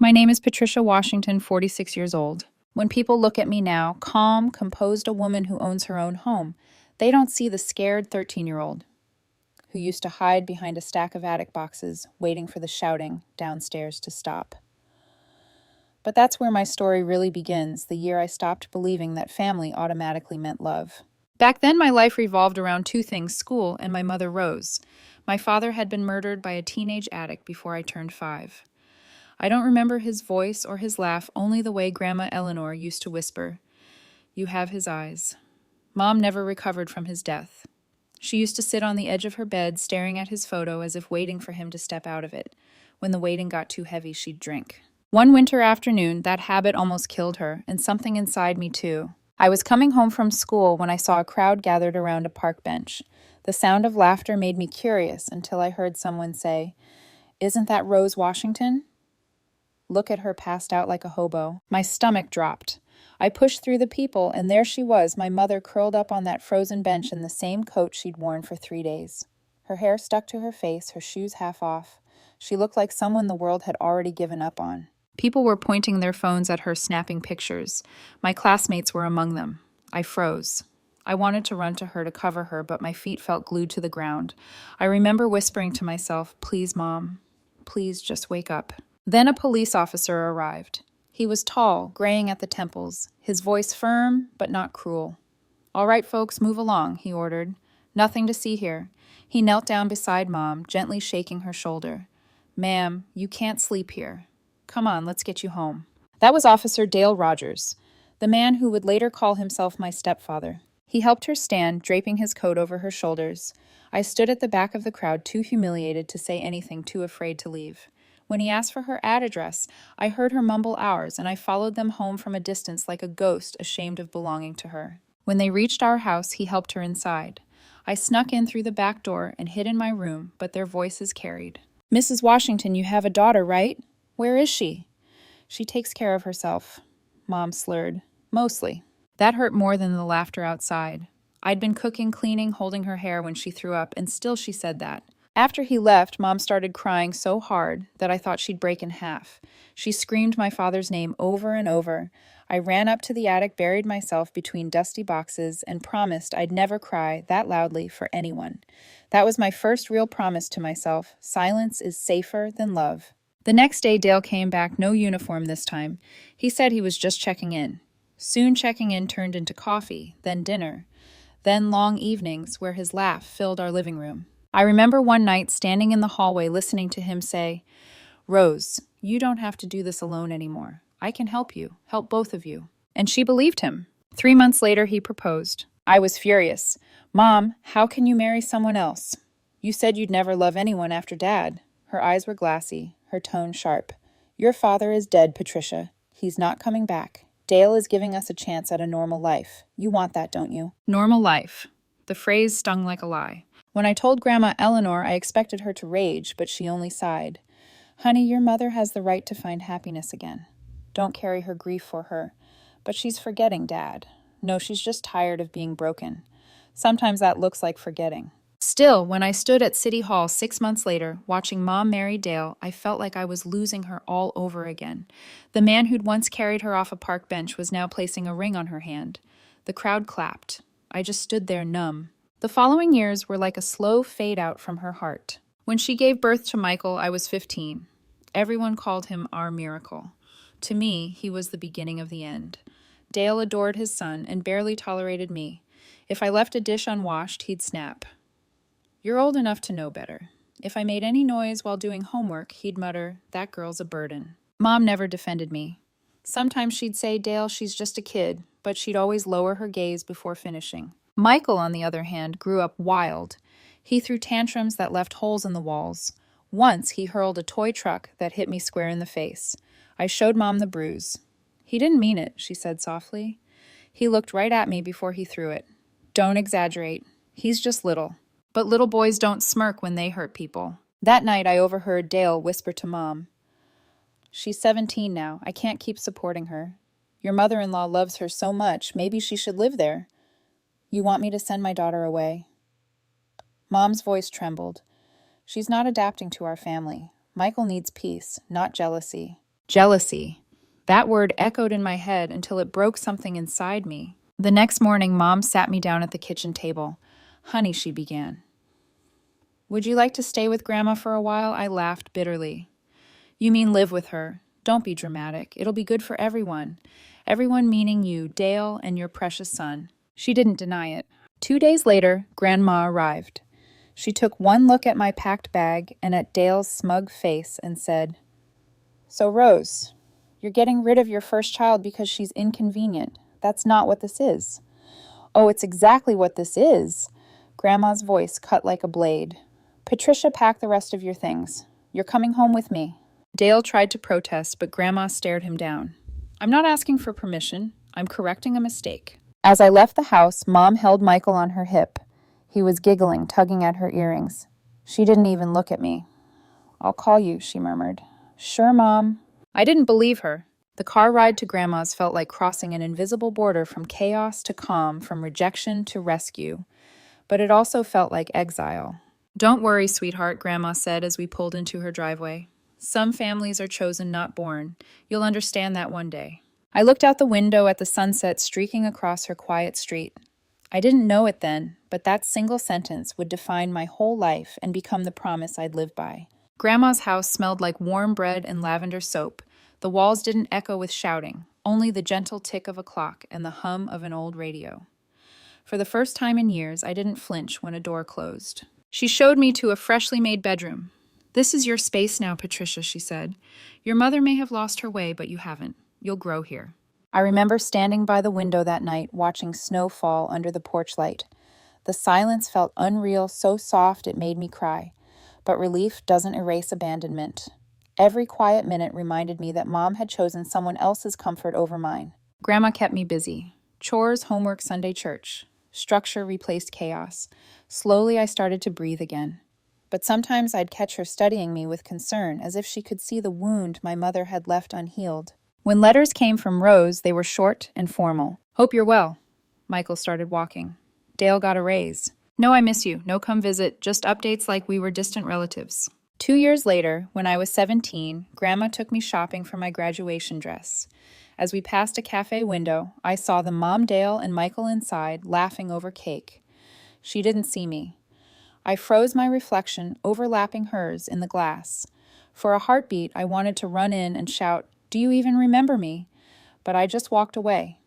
My name is Patricia Washington, 46 years old. When people look at me now, calm, composed, a woman who owns her own home, they don't see the scared 13-year-old who used to hide behind a stack of attic boxes, waiting for the shouting downstairs to stop. But that's where my story really begins, the year I stopped believing that family automatically meant love. Back then, my life revolved around two things: school and my mother, Rose. My father had been murdered by a teenage addict before I turned 5. I don't remember his voice or his laugh, only the way Grandma Eleanor used to whisper, "You have his eyes." Mom never recovered from his death. She used to sit on the edge of her bed, staring at his photo as if waiting for him to step out of it. When the waiting got too heavy, she'd drink. One winter afternoon, that habit almost killed her, and something inside me too. I was coming home from school when I saw a crowd gathered around a park bench. The sound of laughter made me curious until I heard someone say, "Isn't that Rose Washington?" Look at her passed out like a hobo. My stomach dropped. I pushed through the people, and there she was, my mother, curled up on that frozen bench in the same coat she'd worn for 3 days. Her hair stuck to her face, her shoes half off. She looked like someone the world had already given up on. People were pointing their phones at her, snapping pictures. My classmates were among them. I froze. I wanted to run to her to cover her, but my feet felt glued to the ground. I remember whispering to myself, "Please, Mom. Please just wake up." Then a police officer arrived. He was tall, graying at the temples, his voice firm but not cruel. "All right, folks, move along," he ordered. "Nothing to see here." He knelt down beside Mom, gently shaking her shoulder. "Ma'am, you can't sleep here. Come on, let's get you home." That was Officer Dale Rogers, the man who would later call himself my stepfather. He helped her stand, draping his coat over her shoulders. I stood at the back of the crowd, too humiliated to say anything, too afraid to leave. When he asked for her address, I heard her mumble ours, and I followed them home from a distance like a ghost ashamed of belonging to her. When they reached our house, he helped her inside. I snuck in through the back door and hid in my room, but their voices carried. "Mrs. Washington, you have a daughter, right? Where is she?" "She takes care of herself," Mom slurred. "Mostly." That hurt more than the laughter outside. I'd been cooking, cleaning, holding her hair when she threw up, and still she said that. After he left, Mom started crying so hard that I thought she'd break in half. She screamed my father's name over and over. I ran up to the attic, buried myself between dusty boxes, and promised I'd never cry that loudly for anyone. That was my first real promise to myself. Silence is safer than love. The next day, Dale came back, no uniform this time. He said he was just checking in. Soon checking in turned into coffee, then dinner, then long evenings where his laugh filled our living room. I remember one night standing in the hallway listening to him say, "Rose, you don't have to do this alone anymore. I can help you, help both of you." And she believed him. 3 months later, he proposed. I was furious. "Mom, how can you marry someone else? You said you'd never love anyone after Dad." Her eyes were glassy, her tone sharp. "Your father is dead, Patricia. He's not coming back. Dale is giving us a chance at a normal life. You want that, don't you?" Normal life. The phrase stung like a lie. When I told Grandma Eleanor, I expected her to rage, but she only sighed. "Honey, your mother has the right to find happiness again. Don't carry her grief for her. But she's forgetting Dad. No, she's just tired of being broken. Sometimes that looks like forgetting." Still, when I stood at City Hall 6 months later, watching Mom marry Dale, I felt like I was losing her all over again. The man who'd once carried her off a park bench was now placing a ring on her hand. The crowd clapped. I just stood there numb. The following years were like a slow fade out from her heart. When she gave birth to Michael, I was 15. Everyone called him our miracle. To me, he was the beginning of the end. Dale adored his son and barely tolerated me. If I left a dish unwashed, he'd snap. "You're old enough to know better." If I made any noise while doing homework, he'd mutter, "That girl's a burden." Mom never defended me. Sometimes she'd say, "Dale, she's just a kid," but she'd always lower her gaze before finishing. Michael, on the other hand, grew up wild. He threw tantrums that left holes in the walls. Once, he hurled a toy truck that hit me square in the face. I showed Mom the bruise. "He didn't mean it," she said softly. He looked right at me before he threw it. "Don't exaggerate. He's just little." But little boys don't smirk when they hurt people. That night, I overheard Dale whisper to Mom, "She's 17 now. I can't keep supporting her. Your mother-in-law loves her so much. Maybe she should live there. You want me to send my daughter away?" Mom's voice trembled. "She's not adapting to our family. Michael needs peace, not jealousy. Jealousy. That word echoed in my head until it broke something inside me. The next morning, Mom sat me down at the kitchen table. "Honey," she began. "Would you like to stay with Grandma for a while?" I laughed bitterly. "You mean live with her? Don't be dramatic. It'll be good for everyone. Everyone meaning you, Dale, and your precious son." She didn't deny it. 2 days later, Grandma arrived. She took one look at my packed bag and at Dale's smug face and said, "So, Rose, you're getting rid of your first child because she's inconvenient. That's not what this is." "Oh, it's exactly what this is." Grandma's voice cut like a blade. "Patricia, pack the rest of your things. You're coming home with me." Dale tried to protest, but Grandma stared him down. "I'm not asking for permission. I'm correcting a mistake." As I left the house, Mom held Michael on her hip. He was giggling, tugging at her earrings. She didn't even look at me. "I'll call you," she murmured. "Sure, Mom." I didn't believe her. The car ride to Grandma's felt like crossing an invisible border from chaos to calm, from rejection to rescue. But it also felt like exile. "Don't worry, sweetheart," Grandma said as we pulled into her driveway. "Some families are chosen, not born. You'll understand that one day." I looked out the window at the sunset streaking across her quiet street. I didn't know it then, but that single sentence would define my whole life and become the promise I'd live by. Grandma's house smelled like warm bread and lavender soap. The walls didn't echo with shouting, only the gentle tick of a clock and the hum of an old radio. For the first time in years, I didn't flinch when a door closed. She showed me to a freshly made bedroom. "This is your space now, Patricia," she said. "Your mother may have lost her way, but you haven't. You'll grow here." I remember standing by the window that night, watching snow fall under the porch light. The silence felt unreal, so soft it made me cry. But relief doesn't erase abandonment. Every quiet minute reminded me that Mom had chosen someone else's comfort over mine. Grandma kept me busy. Chores, homework, Sunday church. Structure replaced chaos. Slowly, I started to breathe again. But sometimes I'd catch her studying me with concern, as if she could see the wound my mother had left unhealed. When letters came from Rose, they were short and formal. "Hope you're well." Michael started walking. "Dale got a raise." "No, I miss you. No, come visit. Just updates like we were distant relatives." 2 years later, when I was 17, Grandma took me shopping for my graduation dress. As we passed a cafe window, I saw the Mom, Dale, and Michael inside, laughing over cake. She didn't see me. I froze my reflection, overlapping hers, in the glass. For a heartbeat, I wanted to run in and shout, "Do you even remember me?" But I just walked away.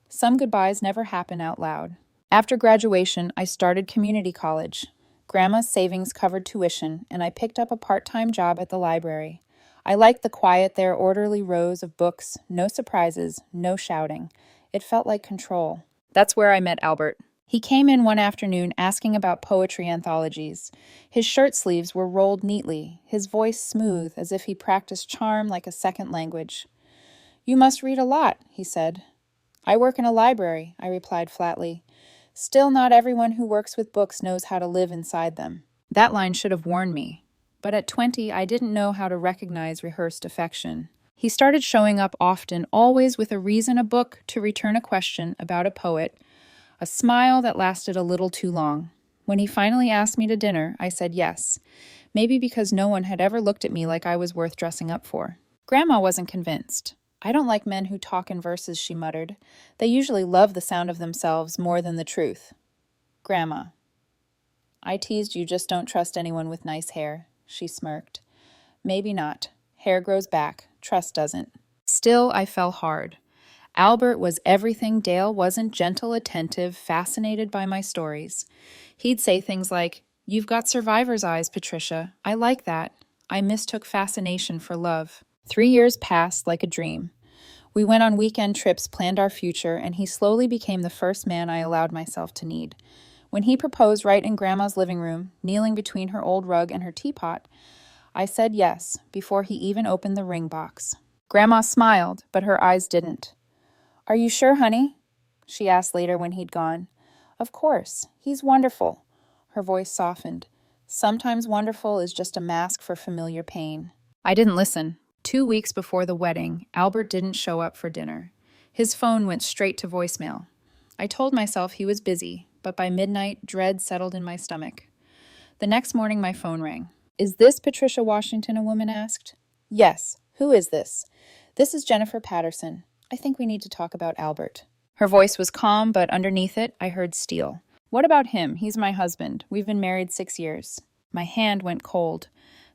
Some goodbyes never happen out loud. After graduation, I started community college. Grandma's savings covered tuition, and I picked up a part-time job at the library. I liked the quiet there, orderly rows of books, no surprises, no shouting. It felt like control. That's where I met Albert. He came in one afternoon asking about poetry anthologies. His shirt sleeves were rolled neatly, his voice smooth, as if he practiced charm like a second language. "You must read a lot," he said. "I work in a library," I replied flatly. Still, not everyone who works with books knows how to live inside them. That line should have warned me. But at 20, I didn't know how to recognize rehearsed affection. He started showing up often, always with a reason, a book, to return a question about a poet, a smile that lasted a little too long. When he finally asked me to dinner, I said yes, maybe because no one had ever looked at me like I was worth dressing up for. Grandma wasn't convinced. "I don't like men who talk in verses," she muttered. "They usually love the sound of themselves more than the truth." "Grandma." "I teased you, just don't trust anyone with nice hair," she smirked. "Maybe not. Hair grows back. Trust doesn't." Still, I fell hard. Albert was everything Dale wasn't: gentle, attentive, fascinated by my stories. He'd say things like, "You've got survivor's eyes, Patricia. I like that." I mistook fascination for love. 3 years passed like a dream. We went on weekend trips, planned our future, and he slowly became the first man I allowed myself to need. When he proposed right in Grandma's living room, kneeling between her old rug and her teapot, I said yes, before he even opened the ring box. Grandma smiled, but her eyes didn't. "Are you sure, honey?" she asked later when he'd gone. "Of course. He's wonderful." Her voice softened. Sometimes wonderful is just a mask for familiar pain. I didn't listen. 2 weeks before the wedding, Albert didn't show up for dinner. His phone went straight to voicemail. I told myself he was busy, but by midnight, dread settled in my stomach. The next morning, my phone rang. "Is this Patricia Washington?" a woman asked. "Yes. Who is this? This is Jennifer Patterson. I think we need to talk about Albert. Her voice was calm, but underneath it, I heard steel. What about him? He's my husband. We've been married 6 years. My hand went cold.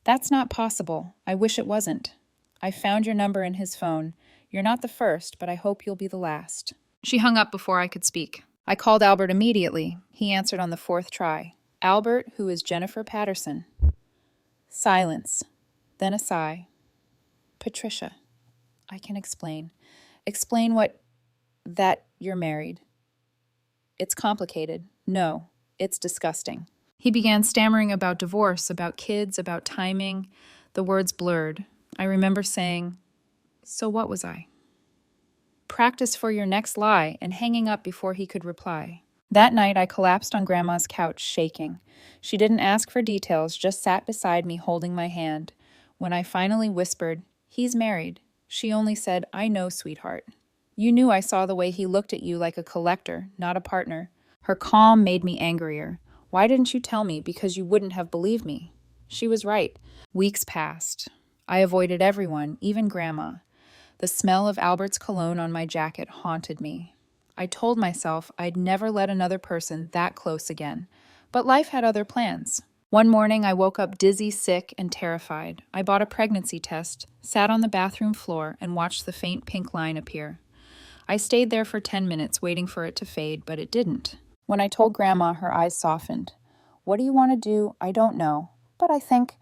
That's not possible. I wish it wasn't. I found your number in his phone. You're not the first, but I hope you'll be the last. She hung up before I could speak. I called Albert immediately. He answered on the 4th try. Albert, who is Jennifer Patterson. Silence. Then a sigh. Patricia. I can explain. Explain that you're married. It's complicated. No, it's disgusting. He began stammering about divorce, about kids, about timing. The words blurred. I remember saying, so what was I? Practice for your next lie, and hanging up before he could reply. That night, I collapsed on Grandma's couch, shaking. She didn't ask for details, just sat beside me holding my hand. When I finally whispered, he's married, she only said, I know, sweetheart. You knew I saw the way he looked at you like a collector, not a partner. Her calm made me angrier. Why didn't you tell me? Because you wouldn't have believed me. She was right. Weeks passed. I avoided everyone, even Grandma. The smell of Albert's cologne on my jacket haunted me. I told myself I'd never let another person that close again. But life had other plans. One morning, I woke up dizzy, sick, and terrified. I bought a pregnancy test, sat on the bathroom floor, and watched the faint pink line appear. I stayed there for 10 minutes, waiting for it to fade, but it didn't. When I told Grandma, her eyes softened. What do you want to do? I don't know. But I think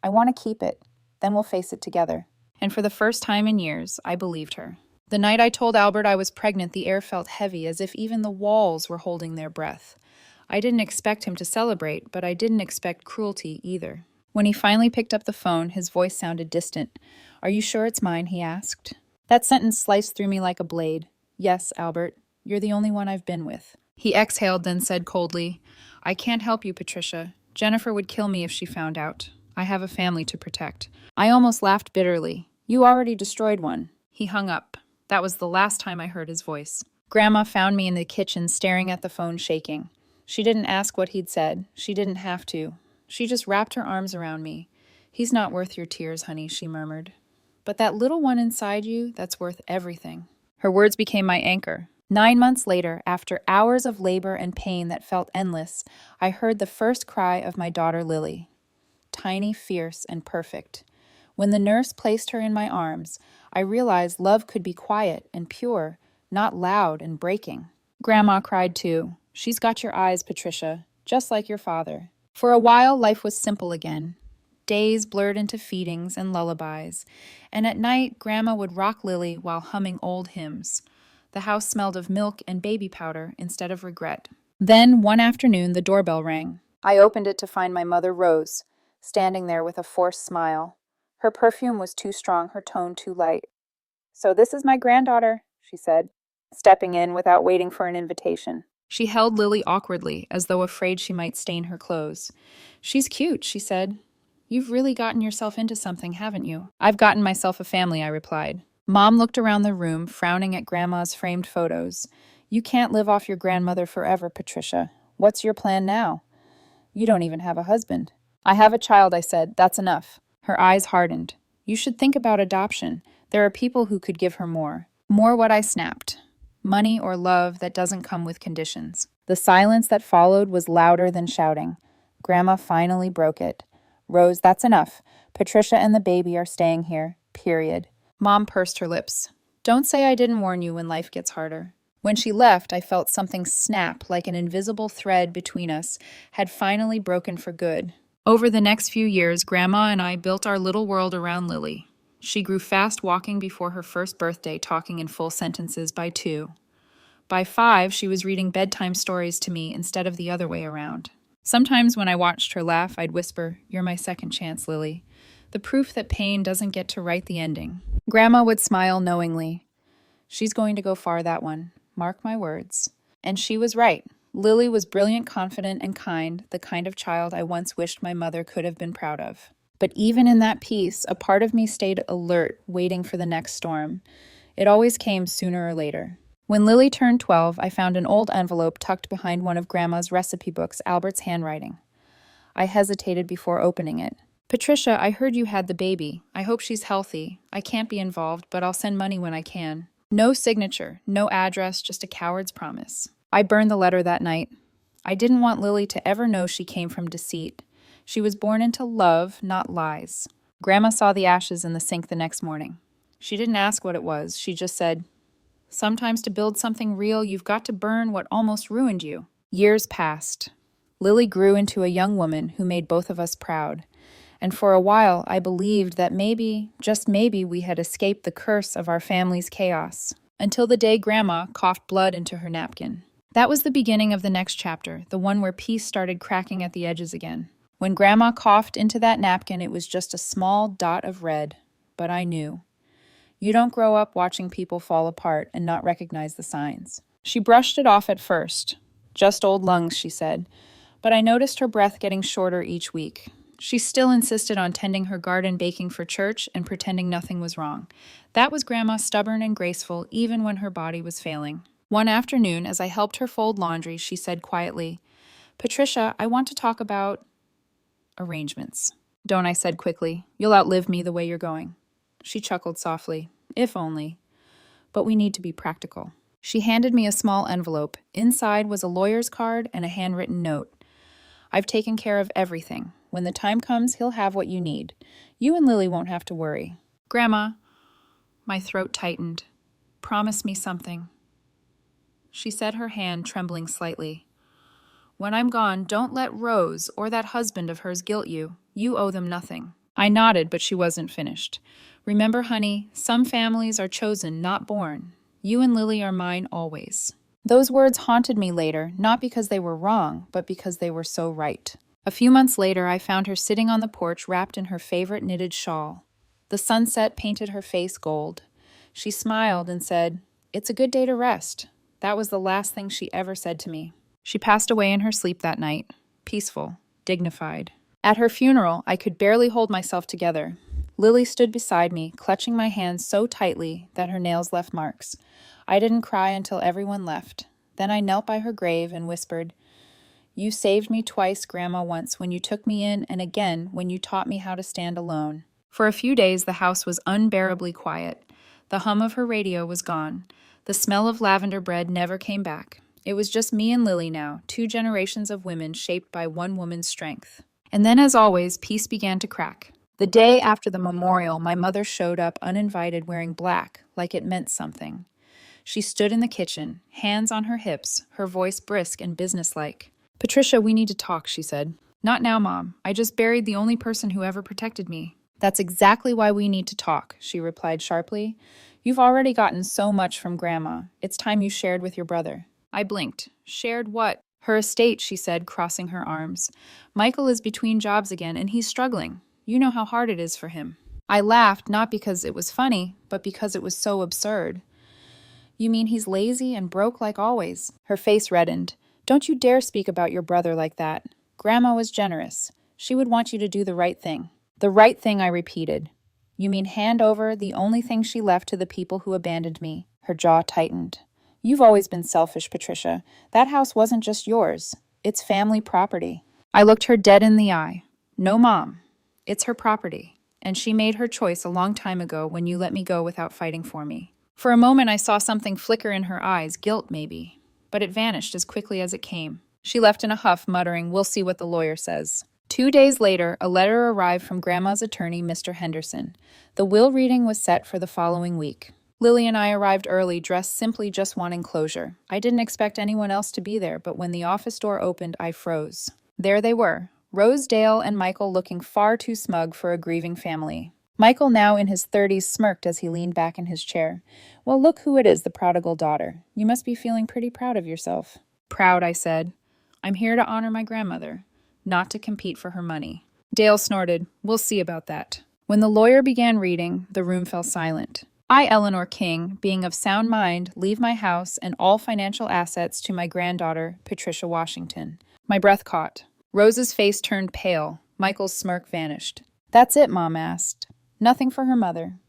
I want to keep it. Then we'll face it together. And for the first time in years, I believed her. The night I told Albert I was pregnant, the air felt heavy, as if even the walls were holding their breath. I didn't expect him to celebrate, but I didn't expect cruelty either. When he finally picked up the phone, his voice sounded distant. Are you sure it's mine? He asked. That sentence sliced through me like a blade. Yes, Albert, you're the only one I've been with. He exhaled, then said coldly, I can't help you, Patricia. Jennifer would kill me if she found out. I have a family to protect. I almost laughed bitterly. You already destroyed one. He hung up. That was the last time I heard his voice. Grandma found me in the kitchen, staring at the phone, shaking. She didn't ask what he'd said. She didn't have to. She just wrapped her arms around me. He's not worth your tears, honey, she murmured. But that little one inside you, that's worth everything. Her words became my anchor. 9 months later, after hours of labor and pain that felt endless, I heard the first cry of my daughter Lily. Tiny, fierce, and perfect. When the nurse placed her in my arms, I realized love could be quiet and pure, not loud and breaking. Grandma cried too. She's got your eyes, Patricia, just like your father. For a while, life was simple again. Days blurred into feedings and lullabies, and at night, Grandma would rock Lily while humming old hymns. The house smelled of milk and baby powder instead of regret. Then, one afternoon, the doorbell rang. I opened it to find my mother, Rose, standing there with a forced smile. Her perfume was too strong, her tone too light. So this is my granddaughter, she said, stepping in without waiting for an invitation. She held Lily awkwardly, as though afraid she might stain her clothes. She's cute, she said. You've really gotten yourself into something, haven't you? I've gotten myself a family, I replied. Mom looked around the room, frowning at Grandma's framed photos. You can't live off your grandmother forever, Patricia. What's your plan now? You don't even have a husband. I have a child, I said. That's enough. Her eyes hardened. You should think about adoption. There are people who could give her more. More what I snapped. Money or love that doesn't come with conditions. The silence that followed was louder than shouting. Grandma finally broke it. Rose, that's enough. Patricia and the baby are staying here. Period. Mom pursed her lips. Don't say I didn't warn you when life gets harder. When she left, I felt something snap, like an invisible thread between us had finally broken for good. Over the next few years, Grandma and I built our little world around Lily. She grew fast walking before her first birthday, talking in full sentences by 2. By 5, she was reading bedtime stories to me instead of the other way around. Sometimes when I watched her laugh, I'd whisper, "You're my second chance, Lily." The proof that pain doesn't get to write the ending. Grandma would smile knowingly. She's going to go far, that one. Mark my words. And she was right. Lily was brilliant, confident, and kind, the kind of child I once wished my mother could have been proud of. But even in that peace, a part of me stayed alert, waiting for the next storm. It always came sooner or later. When Lily turned 12, I found an old envelope tucked behind one of Grandma's recipe books, Albert's handwriting. I hesitated before opening it. Patricia, I heard you had the baby. I hope she's healthy. I can't be involved, but I'll send money when I can. No signature, no address, just a coward's promise. I burned the letter that night. I didn't want Lily to ever know she came from deceit. She was born into love, not lies. Grandma saw the ashes in the sink the next morning. She didn't ask what it was. She just said, "Sometimes to build something real, you've got to burn what almost ruined you." Years passed. Lily grew into a young woman who made both of us proud. And for a while, I believed that maybe, just maybe, we had escaped the curse of our family's chaos. Until the day Grandma coughed blood into her napkin. That was the beginning of the next chapter, the one where peace started cracking at the edges again. When Grandma coughed into that napkin, it was just a small dot of red. But I knew. You don't grow up watching people fall apart and not recognize the signs. She brushed it off at first. Just old lungs, she said. But I noticed her breath getting shorter each week. She still insisted on tending her garden, baking for church, and pretending nothing was wrong. That was Grandma, stubborn and graceful, even when her body was failing. One afternoon, as I helped her fold laundry, she said quietly, "Patricia, I want to talk about arrangements." "Don't," I said quickly. "You'll outlive me the way you're going." She chuckled softly. "If only. But we need to be practical." She handed me a small envelope. Inside was a lawyer's card and a handwritten note. "I've taken care of everything. When the time comes, he'll have what you need. You and Lily won't have to worry." "Grandma," my throat tightened. "Promise me something." She set her hand, trembling slightly. "When I'm gone, don't let Rose or that husband of hers guilt you. You owe them nothing." I nodded, but she wasn't finished. "Remember, honey, some families are chosen, not born. You and Lily are mine always." Those words haunted me later, not because they were wrong, but because they were so right. A few months later, I found her sitting on the porch wrapped in her favorite knitted shawl. The sunset painted her face gold. She smiled and said, "It's a good day to rest." That was the last thing she ever said to me. She passed away in her sleep that night, peaceful, dignified. At her funeral, I could barely hold myself together. Lily stood beside me, clutching my hands so tightly that her nails left marks. I didn't cry until everyone left. Then I knelt by her grave and whispered, "You saved me twice, Grandma, once when you took me in and again when you taught me how to stand alone." For a few days, the house was unbearably quiet. The hum of her radio was gone. The smell of lavender bread never came back. It was just me and Lily now, 2 generations of women shaped by one woman's strength. And then, as always, peace began to crack. The day after the memorial, my mother showed up uninvited wearing black, like it meant something. She stood in the kitchen, hands on her hips, her voice brisk and businesslike. "Patricia, we need to talk," she said. "Not now, Mom. I just buried the only person who ever protected me." "That's exactly why we need to talk," she replied sharply. "You've already gotten so much from Grandma. It's time you shared with your brother." I blinked. "Shared what?" "Her estate," she said, crossing her arms. "Michael is between jobs again, and he's struggling. You know how hard it is for him." I laughed, not because it was funny, but because it was so absurd. "You mean he's lazy and broke like always?" Her face reddened. "Don't you dare speak about your brother like that. Grandma was generous. She would want you to do the right thing." "The right thing," I repeated. "You mean hand over the only thing she left to the people who abandoned me?" Her jaw tightened. "You've always been selfish, Patricia. That house wasn't just yours. It's family property." I looked her dead in the eye. "No, Mom. It's her property. And she made her choice a long time ago when you let me go without fighting for me." For a moment I saw something flicker in her eyes, guilt maybe. But it vanished as quickly as it came. She left in a huff, muttering, "We'll see what the lawyer says." 2 days later, a letter arrived from Grandma's attorney, Mr. Henderson. The will reading was set for the following week. Lily and I arrived early, dressed simply just wanting closure. I didn't expect anyone else to be there, but when the office door opened, I froze. There they were, Rose Dale and Michael, looking far too smug for a grieving family. Michael, now in his 30s, smirked as he leaned back in his chair. "Well, look who it is, the prodigal daughter. You must be feeling pretty proud of yourself." "Proud," I said. "I'm here to honor my grandmother, not to compete for her money." Dale snorted. "We'll see about that." When the lawyer began reading, the room fell silent. "I, Eleanor King, being of sound mind, leave my house and all financial assets to my granddaughter, Patricia Washington." My breath caught. Rose's face turned pale. Michael's smirk vanished. "That's it?" Mom asked. "Nothing for her mother.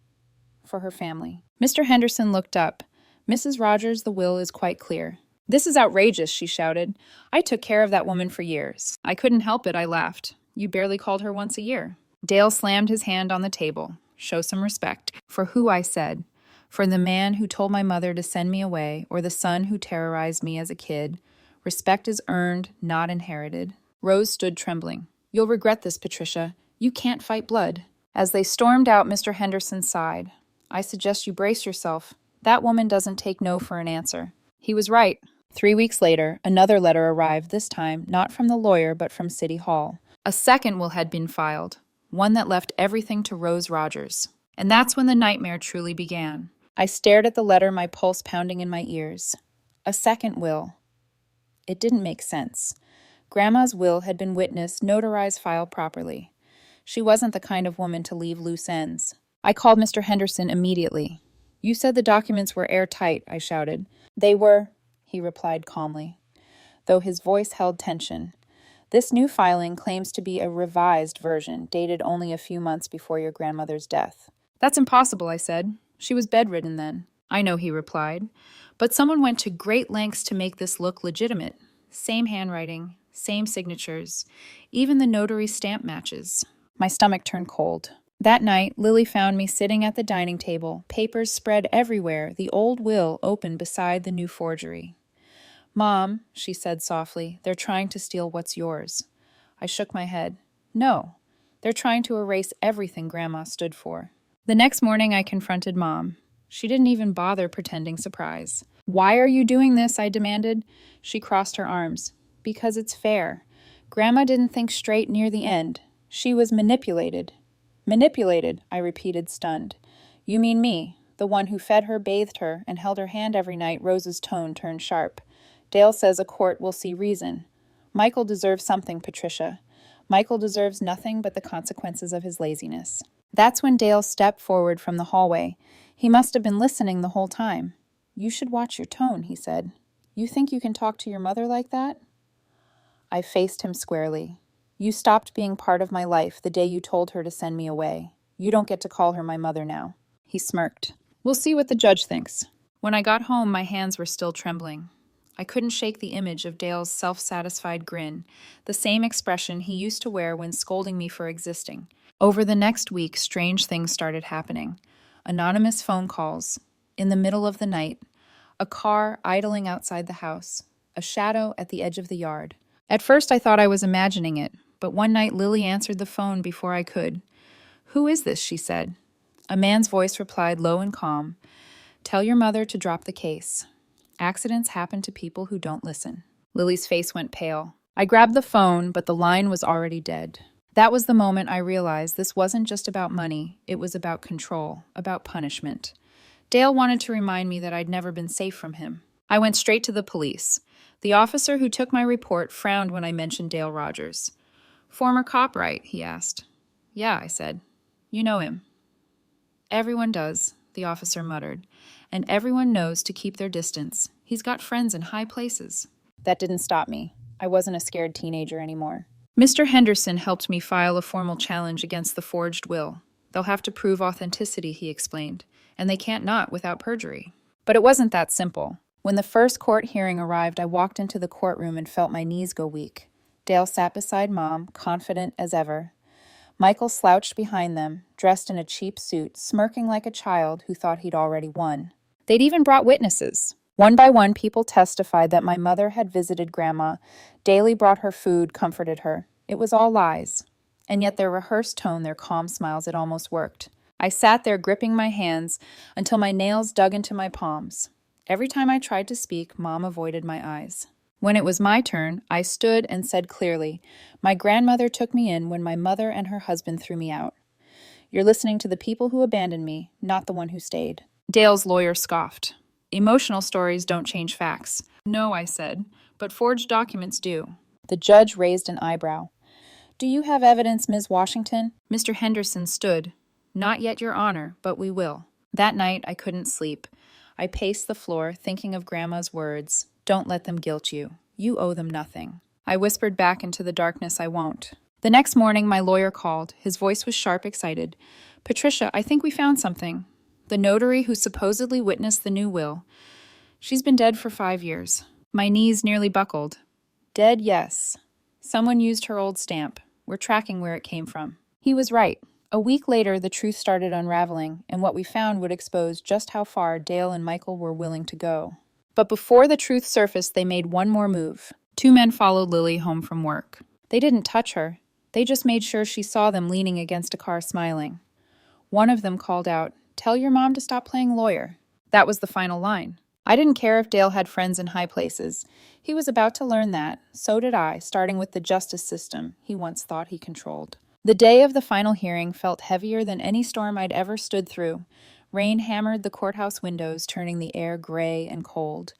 For her family." Mr. Henderson looked up. "Mrs. Rogers, the will is quite clear." "This is outrageous," she shouted. "I took care of that woman for years." "I couldn't help it," I laughed. "You barely called her once a year." Dale slammed his hand on the table. Show some respect. For who, I said. For the man who told my mother to send me away, or the son who terrorized me as a kid. Respect is earned, not inherited. Rose stood trembling. You'll regret this, Patricia. You can't fight blood. As they stormed out, Mr. Henderson sighed. I suggest you brace yourself. That woman doesn't take no for an answer. He was right. 3 weeks later, another letter arrived, this time not from the lawyer but from City Hall. A second will had been filed, one that left everything to Rose Rogers. And that's when the nightmare truly began. I stared at the letter, my pulse pounding in my ears. A second will. It didn't make sense. Grandma's will had been witnessed, notarized, filed properly. She wasn't the kind of woman to leave loose ends. I called Mr. Henderson immediately. You said the documents were airtight, I shouted. They were, he replied calmly, though his voice held tension. This new filing claims to be a revised version, dated only a few months before your grandmother's death. That's impossible, I said. She was bedridden then. I know, he replied. But someone went to great lengths to make this look legitimate. Same handwriting, same signatures, even the notary stamp matches. My stomach turned cold. That night, Lily found me sitting at the dining table, papers spread everywhere, the old will open beside the new forgery. Mom, she said softly, they're trying to steal what's yours. I shook my head. No, they're trying to erase everything Grandma stood for. The next morning I confronted Mom. She didn't even bother pretending surprise. Why are you doing this? I demanded. She crossed her arms. Because it's fair. Grandma didn't think straight near the end. She was manipulated. Manipulated, I repeated, stunned. You mean me, the one who fed her, bathed her, and held her hand every night? Rose's tone turned sharp. Dale says a court will see reason. Michael deserves something, Patricia. Michael deserves nothing but the consequences of his laziness. That's when Dale stepped forward from the hallway. He must have been listening the whole time. You should watch your tone, he said. You think you can talk to your mother like that? I faced him squarely. You stopped being part of my life the day you told her to send me away. You don't get to call her my mother now. He smirked. We'll see what the judge thinks. When I got home, my hands were still trembling. I couldn't shake the image of Dale's self-satisfied grin, the same expression he used to wear when scolding me for existing. Over the next week, strange things started happening. Anonymous phone calls. In the middle of the night. A car idling outside the house. A shadow at the edge of the yard. At first I thought I was imagining it, but one night Lily answered the phone before I could. Who is this? She said. A man's voice replied low and calm. Tell your mother to drop the case. Accidents happen to people who don't listen. Lily's face went pale. I grabbed the phone, but the line was already dead. That was the moment I realized this wasn't just about money, it was about control, about punishment. Dale wanted to remind me that I'd never been safe from him. I went straight to the police. The officer who took my report frowned when I mentioned Dale Rogers. Former cop, right? He asked. Yeah, I said. You know him. Everyone does, the officer muttered. And everyone knows to keep their distance. He's got friends in high places. That didn't stop me. I wasn't a scared teenager anymore. Mr. Henderson helped me file a formal challenge against the forged will. They'll have to prove authenticity, he explained, and they can't not without perjury. But it wasn't that simple. When the first court hearing arrived, I walked into the courtroom and felt my knees go weak. Dale sat beside Mom, confident as ever. Michael slouched behind them, dressed in a cheap suit, smirking like a child who thought he'd already won. They'd even brought witnesses. One by one, people testified that my mother had visited Grandma, daily brought her food, comforted her. It was all lies. And yet their rehearsed tone, their calm smiles, it almost worked. I sat there gripping my hands until my nails dug into my palms. Every time I tried to speak, Mom avoided my eyes. When it was my turn, I stood and said clearly, my grandmother took me in when my mother and her husband threw me out. You're listening to the people who abandoned me, not the one who stayed. Dale's lawyer scoffed. Emotional stories don't change facts. No, I said, but forged documents do. The judge raised an eyebrow. Do you have evidence, Ms. Washington? Mr. Henderson stood. Not yet, Your Honor, but we will. That night, I couldn't sleep. I paced the floor, thinking of Grandma's words. Don't let them guilt you. You owe them nothing. I whispered back into the darkness, I won't. The next morning, my lawyer called. His voice was sharp, excited. Patricia, I think we found something. The notary who supposedly witnessed the new will. She's been dead for 5 years. My knees nearly buckled. Dead, yes. Someone used her old stamp. We're tracking where it came from. He was right. A week later, the truth started unraveling, and what we found would expose just how far Dale and Michael were willing to go. But before the truth surfaced, they made one more move. Two men followed Lily home from work. They didn't touch her. They just made sure she saw them leaning against a car smiling. One of them called out, "Tell your mom to stop playing lawyer." That was the final line. I didn't care if Dale had friends in high places. He was about to learn that. So did I, starting with the justice system he once thought he controlled. The day of the final hearing felt heavier than any storm I'd ever stood through. Rain hammered the courthouse windows, turning the air gray and cold.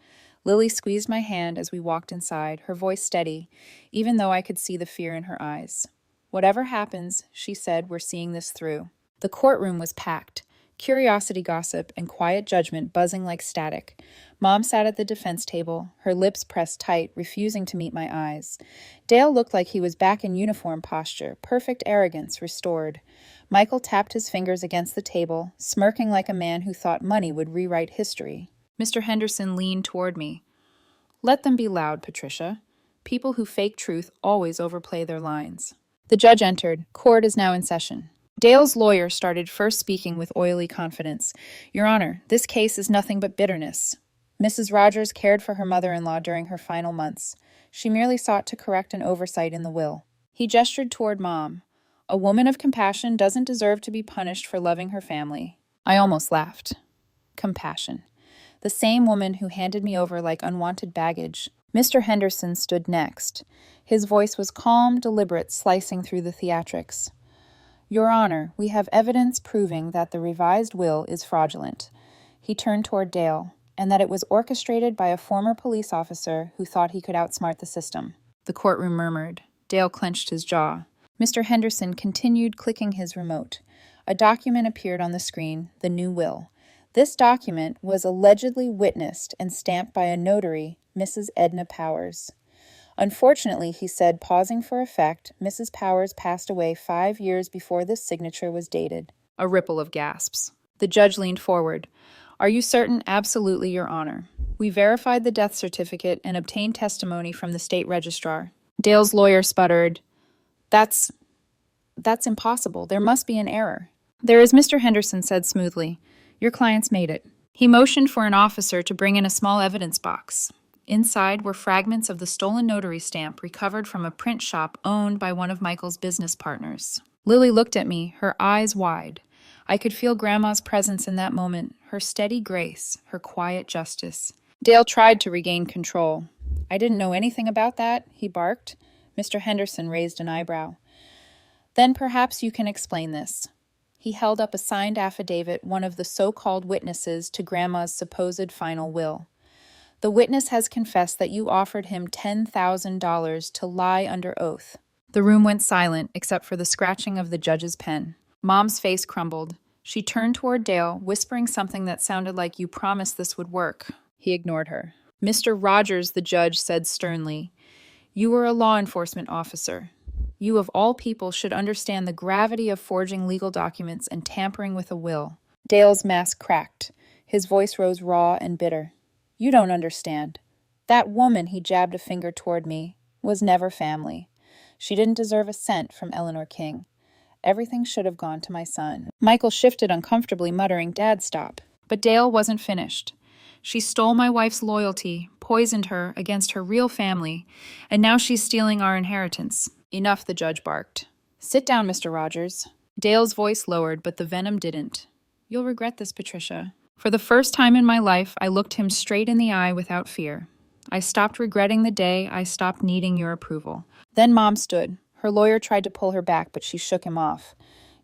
Lily squeezed my hand as we walked inside, her voice steady, even though I could see the fear in her eyes. "Whatever happens," she said, "we're seeing this through." The courtroom was packed. Curiosity gossip and quiet judgment buzzing like static. Mom sat at the defense table, her lips pressed tight, refusing to meet my eyes. Dale looked like he was back in uniform posture, perfect arrogance restored. Michael tapped his fingers against the table, smirking like a man who thought money would rewrite history. Mr. Henderson leaned toward me. "Let them be loud, Patricia. People who fake truth always overplay their lines." The judge entered. Court is now in session. Dale's lawyer started first, speaking with oily confidence. "Your Honor, this case is nothing but bitterness. Mrs. Rogers cared for her mother-in-law during her final months. She merely sought to correct an oversight in the will." He gestured toward Mom. "A woman of compassion doesn't deserve to be punished for loving her family." I almost laughed. Compassion. The same woman who handed me over like unwanted baggage. Mr. Henderson stood next. His voice was calm, deliberate, slicing through the theatrics. "Your Honor, we have evidence proving that the revised will is fraudulent." He turned toward Dale, "and that it was orchestrated by a former police officer who thought he could outsmart the system." The courtroom murmured. Dale clenched his jaw. Mr. Henderson continued clicking his remote. A document appeared on the screen, the new will. This document was allegedly witnessed and stamped by a notary, Mrs. Edna Powers. "Unfortunately," he said, pausing for effect, "Mrs. Powers passed away 5 years before this signature was dated." A ripple of gasps. The judge leaned forward. "Are you certain?" "Absolutely, Your Honor. We verified the death certificate and obtained testimony from the state registrar." Dale's lawyer sputtered, That's impossible. There must be an error." "There is," Mr. Henderson said smoothly. "Your clients made it." He motioned for an officer to bring in a small evidence box. Inside were fragments of the stolen notary stamp recovered from a print shop owned by one of Michael's business partners. Lily looked at me, her eyes wide. I could feel Grandma's presence in that moment, her steady grace, her quiet justice. Dale tried to regain control. "I didn't know anything about that," he barked. Mr. Henderson raised an eyebrow. "Then perhaps you can explain this." He held up a signed affidavit, one of the so-called witnesses to Grandma's supposed final will. "The witness has confessed that you offered him $10,000 to lie under oath." The room went silent, except for the scratching of the judge's pen. Mom's face crumbled. She turned toward Dale, whispering something that sounded like, "You promised this would work." He ignored her. "Mr. Rogers," the judge said sternly, "you were a law enforcement officer. You, of all people, should understand the gravity of forging legal documents and tampering with a will." Dale's mask cracked. His voice rose raw and bitter. "You don't understand. That woman," he jabbed a finger toward me, "was never family. She didn't deserve a cent from Eleanor King. Everything should have gone to my son." Michael shifted uncomfortably, muttering, "Dad, stop." But Dale wasn't finished. "She stole my wife's loyalty, poisoned her against her real family, and now she's stealing our inheritance." "Enough," the judge barked. "Sit down, Mr. Rogers." Dale's voice lowered, but the venom didn't. "You'll regret this, Patricia." For the first time in my life, I looked him straight in the eye without fear. I stopped regretting the day I stopped needing your approval. Then Mom stood. Her lawyer tried to pull her back, but she shook him off.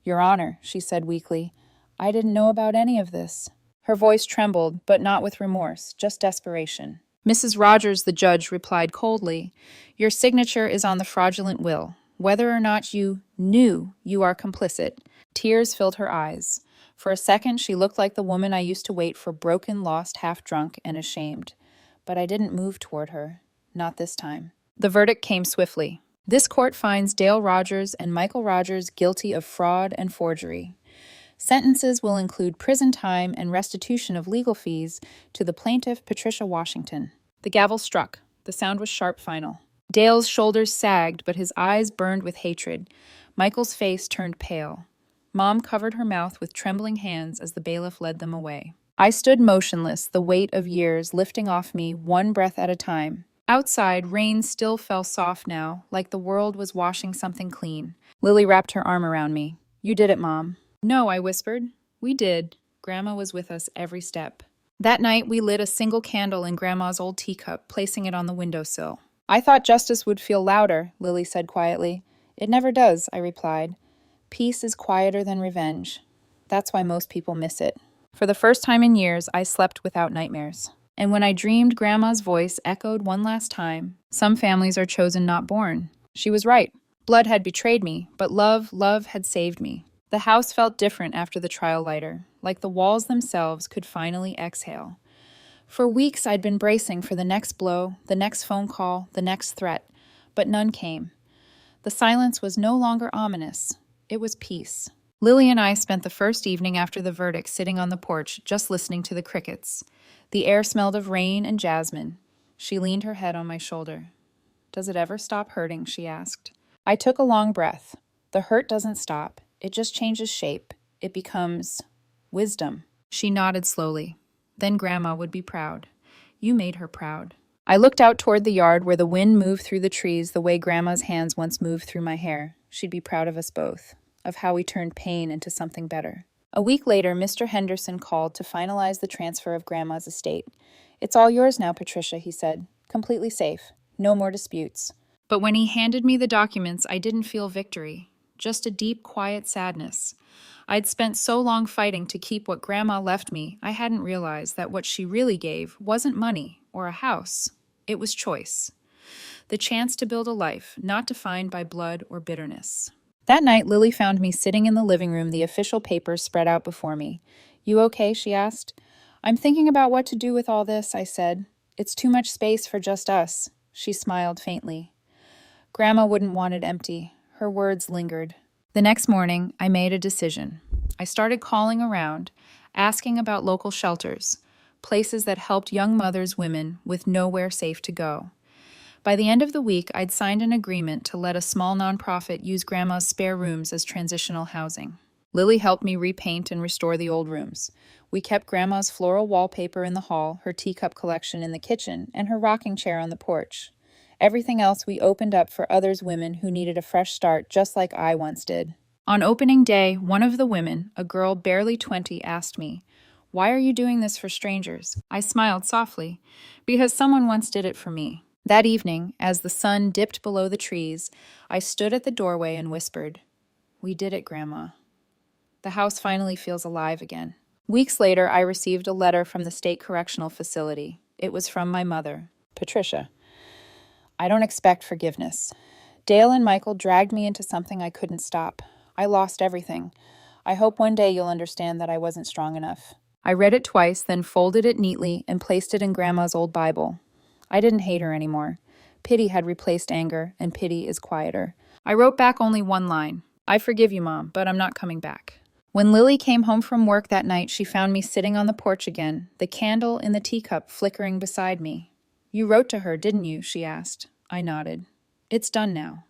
"Your Honor," she said weakly, "I didn't know about any of this." Her voice trembled, but not with remorse, just desperation. "Mrs. Rogers," the judge replied coldly, "your signature is on the fraudulent will. Whether or not you knew you are complicit." Tears filled her eyes. For a second, she looked like the woman I used to wait for, broken, lost, half-drunk, and ashamed. But I didn't move toward her. Not this time. The verdict came swiftly. This court finds Dale Rogers and Michael Rogers guilty of fraud and forgery. Sentences will include prison time and restitution of legal fees to the plaintiff, Patricia Washington. The gavel struck. The sound was sharp, final. Dale's shoulders sagged, but his eyes burned with hatred. Michael's face turned pale. Mom covered her mouth with trembling hands as the bailiff led them away. I stood motionless, the weight of years lifting off me one breath at a time. Outside, rain still fell soft now, like the world was washing something clean. Lily wrapped her arm around me. "You did it, Mom." "No," I whispered. "We did." Grandma was with us every step. That night, we lit a single candle in Grandma's old teacup, placing it on the windowsill. "I thought justice would feel louder," Lily said quietly. "It never does," I replied. "Peace is quieter than revenge. That's why most people miss it." For the first time in years, I slept without nightmares. And when I dreamed, Grandma's voice echoed one last time, "Some families are chosen, not born." She was right. Blood had betrayed me, but love had saved me. The house felt different after the trial lighter, like the walls themselves could finally exhale. For weeks I'd been bracing for the next blow, the next phone call, the next threat, but none came. The silence was no longer ominous. It was peace. Lily and I spent the first evening after the verdict sitting on the porch, just listening to the crickets. The air smelled of rain and jasmine. She leaned her head on my shoulder. "Does it ever stop hurting?" she asked. I took a long breath. The hurt doesn't stop. It just changes shape. It becomes wisdom. She nodded slowly. Then Grandma would be proud. You made her proud. I looked out toward the yard where the wind moved through the trees the way Grandma's hands once moved through my hair. She'd be proud of us both, of how we turned pain into something better. A week later, Mr. Henderson called to finalize the transfer of Grandma's estate. "It's all yours now, Patricia," he said. "Completely safe. No more disputes." But when he handed me the documents, I didn't feel victory, just a deep, quiet sadness. I'd spent so long fighting to keep what Grandma left me, I hadn't realized that what she really gave wasn't money or a house. It was choice. The chance to build a life not defined by blood or bitterness. That night, Lily found me sitting in the living room, the official papers spread out before me. "You okay?" she asked. "I'm thinking about what to do with all this," I said. "It's too much space for just us." She smiled faintly. Grandma wouldn't want it empty. Her words lingered. The next morning, I made a decision. I started calling around, asking about local shelters, places that helped young mothers, women with nowhere safe to go. By the end of the week, I'd signed an agreement to let a small nonprofit use Grandma's spare rooms as transitional housing. Lily helped me repaint and restore the old rooms. We kept Grandma's floral wallpaper in the hall, her teacup collection in the kitchen, and her rocking chair on the porch. Everything else we opened up for others women who needed a fresh start just like I once did. On opening day, one of the women, a girl barely 20, asked me, "Why are you doing this for strangers?" I smiled softly, because someone once did it for me. That evening, as the sun dipped below the trees, I stood at the doorway and whispered, "We did it, Grandma." The house finally feels alive again. Weeks later, I received a letter from the state correctional facility. It was from my mother, Patricia. "I don't expect forgiveness. Dale and Michael dragged me into something I couldn't stop. I lost everything. I hope one day you'll understand that I wasn't strong enough." I read it twice, then folded it neatly and placed it in Grandma's old Bible. I didn't hate her anymore. Pity had replaced anger, and pity is quieter. I wrote back only one line. "I forgive you, Mom, but I'm not coming back." When Lily came home from work that night, she found me sitting on the porch again, the candle in the teacup flickering beside me. "You wrote to her, didn't you?" she asked. I nodded. "It's done now."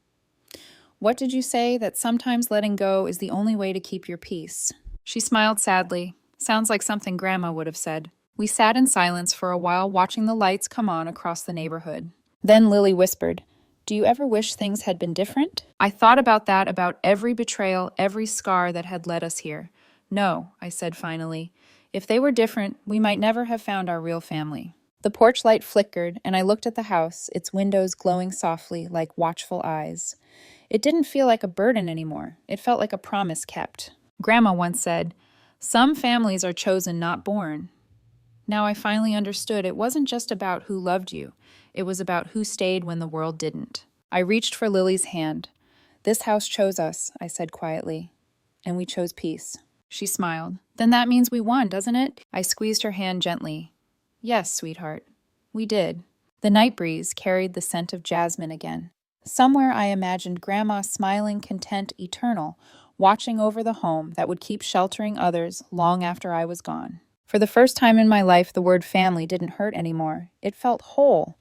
"What did you say? That sometimes letting go is the only way to keep your peace?" She smiled sadly. Sounds like something Grandma would have said. We sat in silence for a while, watching the lights come on across the neighborhood. Then Lily whispered, "Do you ever wish things had been different?" I thought about that, about every betrayal, every scar that had led us here. "No," I said finally. "If they were different, we might never have found our real family." The porch light flickered, and I looked at the house, its windows glowing softly like watchful eyes. It didn't feel like a burden anymore. It felt like a promise kept. Grandma once said, "Some families are chosen, not born." Now I finally understood it wasn't just about who loved you. It was about who stayed when the world didn't. I reached for Lily's hand. "This house chose us," I said quietly. "And we chose peace." She smiled. "Then that means we won, doesn't it?" I squeezed her hand gently. "Yes, sweetheart. We did." The night breeze carried the scent of jasmine again. Somewhere I imagined Grandma smiling, content, eternal, watching over the home that would keep sheltering others long after I was gone. For the first time in my life, the word family didn't hurt anymore. It felt whole.